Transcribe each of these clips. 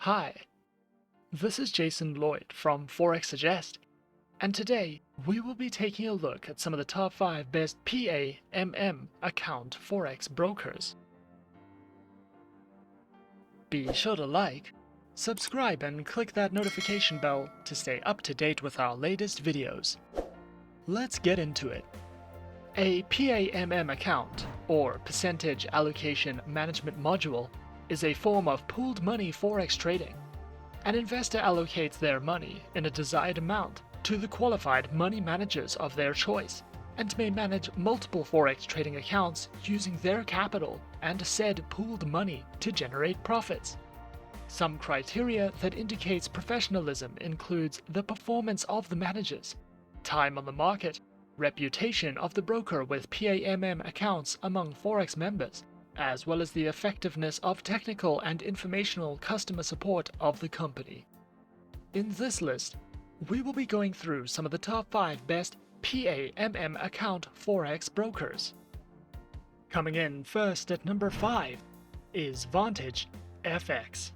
Hi, this is Jason Lloyd from Forexsuggest, and today we will be taking a look at some of the top 5 best PAMM account Forex brokers. Be sure to like, subscribe and click that notification bell to stay up to date with our latest videos. Let's get into it. A PAMM account, or Percentage Allocation Management Module, is a form of pooled money Forex trading. An investor allocates their money in a desired amount to the qualified money managers of their choice, and may manage multiple Forex trading accounts using their capital and said pooled money to generate profits. Some criteria that indicates professionalism includes the performance of the managers, time on the market, reputation of the broker with PAMM accounts among Forex members, as well as the effectiveness of technical and informational customer support of the company. In this list, we will be going through some of the top 5 best PAMM account Forex brokers. Coming in first at number 5 is Vantage FX.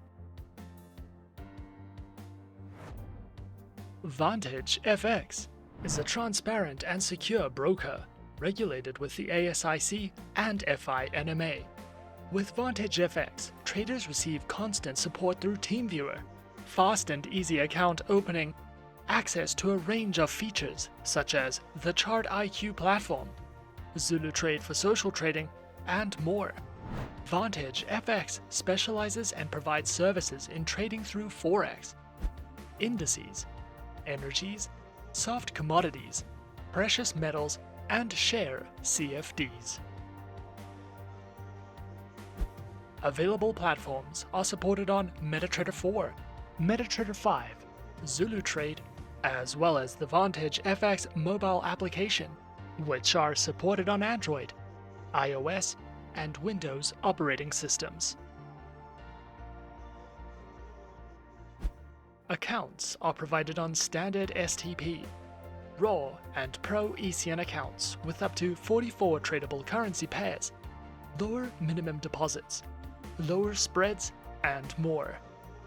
Vantage FX is a transparent and secure broker regulated with the ASIC and FINMA. With Vantage FX, traders receive constant support through TeamViewer, fast and easy account opening, access to a range of features such as the Chart IQ platform, ZuluTrade for social trading, and more. Vantage FX specializes and provides services in trading through Forex, indices, energies, soft commodities, precious metals, and share CFDs. Available platforms are supported on MetaTrader 4, MetaTrader 5, ZuluTrade, as well as the Vantage FX mobile application, which are supported on Android, iOS, and Windows operating systems. Accounts are provided on standard STP, RAW and Pro ECN accounts with up to 44 tradable currency pairs, lower minimum deposits, lower spreads, and more.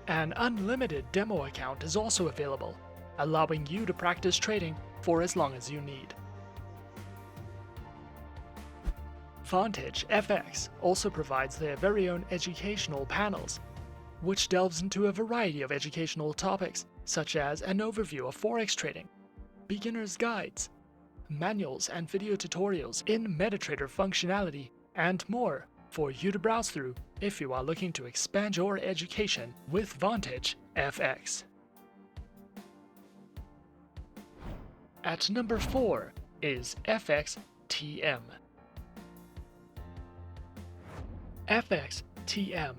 An unlimited demo account is also available, allowing you to practice trading for as long as you need. Vantage FX also provides their very own educational panels, which delves into a variety of educational topics such as an overview of Forex trading, beginner's guides, manuals and video tutorials in MetaTrader functionality, and more for you to browse through if you are looking to expand your education with Vantage FX. At number 4 is FXTM. FXTM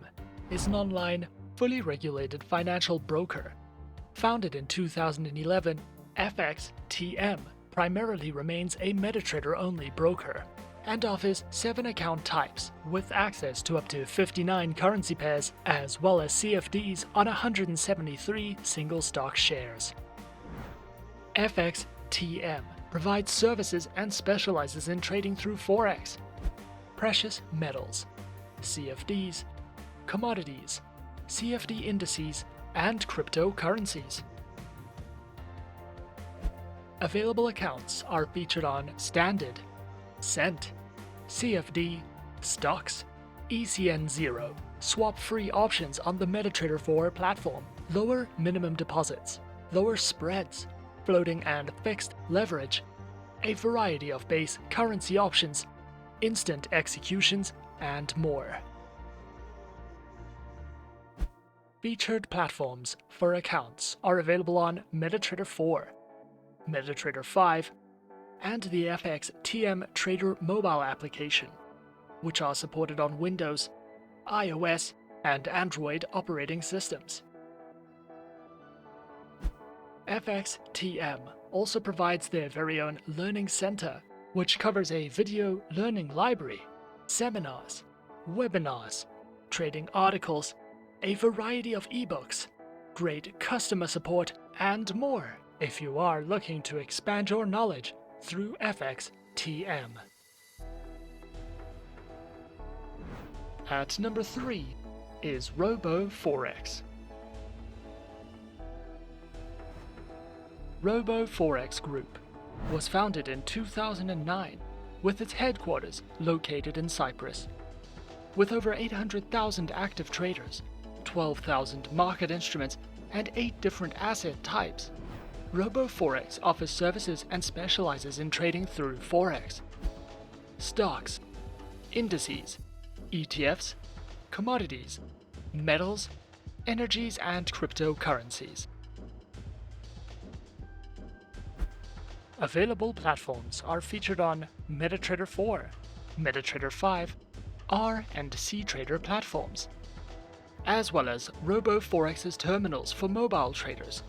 is an online, fully regulated financial broker. Founded in 2011, FXTM primarily remains a MetaTrader-only broker and offers 7 account types with access to up to 59 currency pairs as well as CFDs on 173 single stock shares. FXTM provides services and specializes in trading through Forex, precious metals, CFDs, commodities, CFD indices, and cryptocurrencies. Available accounts are featured on Standard, Cent, CFD, Stocks, ECN 0, swap-free options on the MetaTrader 4 platform, lower minimum deposits, lower spreads, floating and fixed leverage, a variety of base currency options, instant executions, and more. Featured platforms for accounts are available on MetaTrader 4, MetaTrader 5, and the FXTM Trader mobile application, which are supported on Windows, iOS, and Android operating systems. FXTM also provides their very own Learning Center, which covers a video learning library, seminars, webinars, trading articles, a variety of ebooks, great customer support, and more if you are looking to expand your knowledge through FXTM. At number 3 is RoboForex. RoboForex Group was founded in 2009 with its headquarters located in Cyprus. With over 800,000 active traders, 12,000 market instruments, and 8 different asset types, RoboForex offers services and specializes in trading through Forex, stocks, indices, ETFs, commodities, metals, energies, and cryptocurrencies. Available platforms are featured on MetaTrader 4, MetaTrader 5, R and C Trader platforms, as well as RoboForex's terminals for mobile traders,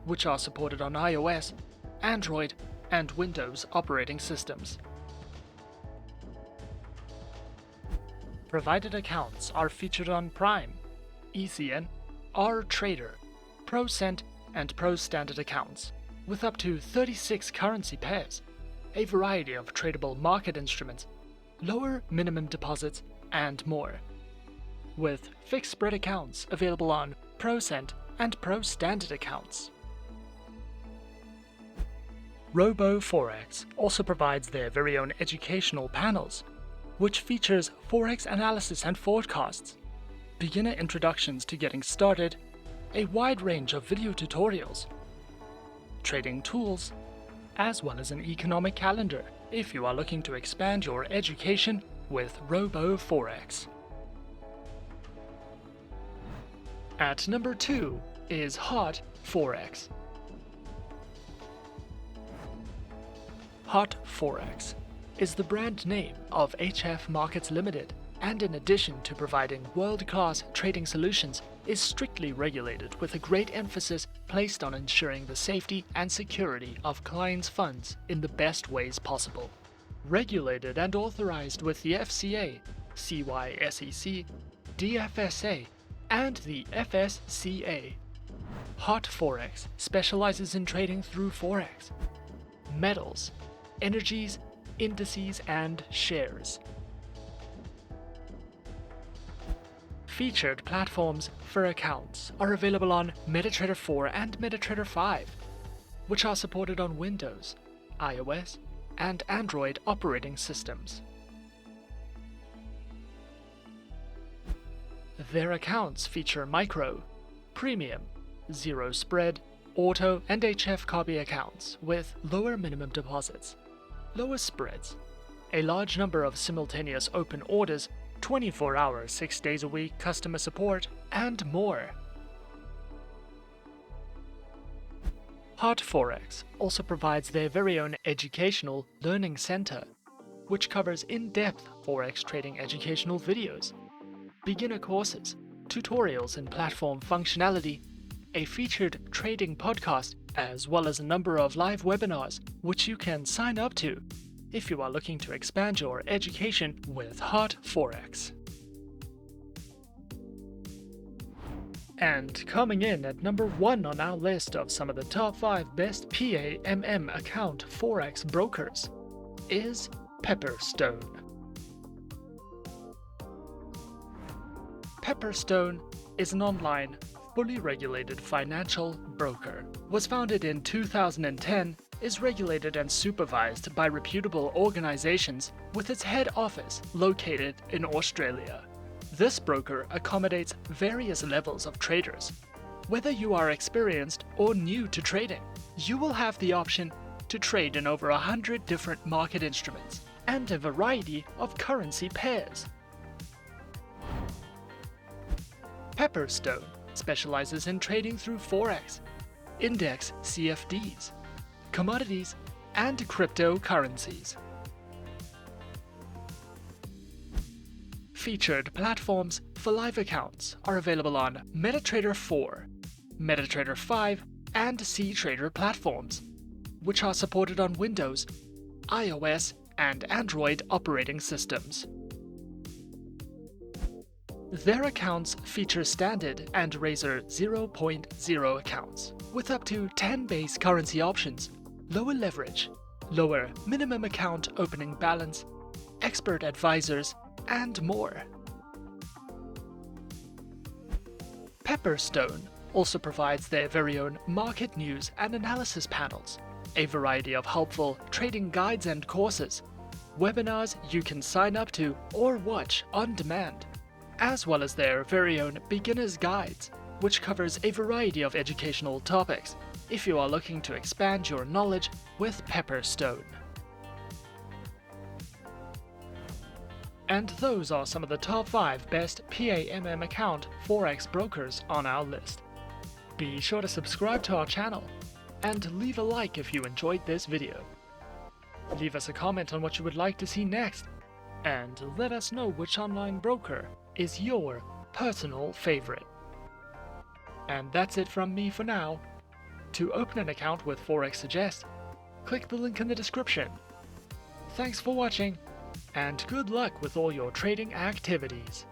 which are supported on iOS, Android, and Windows operating systems. Provided accounts are featured on Prime, ECN, RTrader, ProCent, and ProStandard accounts, with up to 36 currency pairs, a variety of tradable market instruments, lower minimum deposits, and more. With fixed spread accounts available on ProCent and ProStandard accounts. RoboForex also provides their very own educational panels, which features Forex analysis and forecasts, beginner introductions to getting started, a wide range of video tutorials, trading tools, as well as an economic calendar if you are looking to expand your education with RoboForex. At number 2 is Hot Forex. Hot Forex is the brand name of HF Markets Limited, and in addition to providing world-class trading solutions, is strictly regulated with a great emphasis placed on ensuring the safety and security of clients' funds in the best ways possible. Regulated and authorized with the FCA, CYSEC, DFSA, and the FSCA. Hot Forex specializes in trading through Forex, metals, energies, indices, and shares. Featured platforms for accounts are available on MetaTrader 4 and MetaTrader 5, which are supported on Windows, iOS, and Android operating systems. Their accounts feature micro, premium, zero spread, auto, and HF copy accounts with lower minimum deposits, lower spreads, a large number of simultaneous open orders, 24 hours, 6 days a week customer support, and more. Hot Forex also provides their very own educational learning center, which covers in-depth Forex trading educational videos, beginner courses, tutorials and platform functionality, a featured trading podcast, as well as a number of live webinars, which you can sign up to if you are looking to expand your education with Hot Forex. And coming in at number 1 on our list of some of the top 5 best PAMM account Forex brokers is Pepperstone. Pepperstone is an online, fully regulated financial broker. Was founded in 2010, is regulated and supervised by reputable organizations with its head office located in Australia. This broker accommodates various levels of traders. Whether you are experienced or new to trading, you will have the option to trade in over 100 different market instruments and a variety of currency pairs. Pepperstone specializes in trading through Forex, index CFDs, commodities, and cryptocurrencies. Featured platforms for live accounts are available on MetaTrader 4, MetaTrader 5, and C Trader platforms, which are supported on Windows, iOS, and Android operating systems. Their accounts feature standard and Razor 0.0 accounts, with up to 10 base currency options, lower leverage, lower minimum account opening balance, expert advisors, and more. Pepperstone also provides their very own market news and analysis panels, a variety of helpful trading guides and courses, webinars you can sign up to or watch on demand, as well as their very own beginner's guides, which covers a variety of educational topics if you are looking to expand your knowledge with Pepperstone. And those are some of the top 5 best PAMM account Forex brokers on our list. Be sure to subscribe to our channel and leave a like if you enjoyed this video. Leave us a comment on what you would like to see next, and let us know which online broker is your personal favorite. And that's it from me for now. To open an account with Forexsuggest, click the link in the description. Thanks for watching, and good luck with all your trading activities.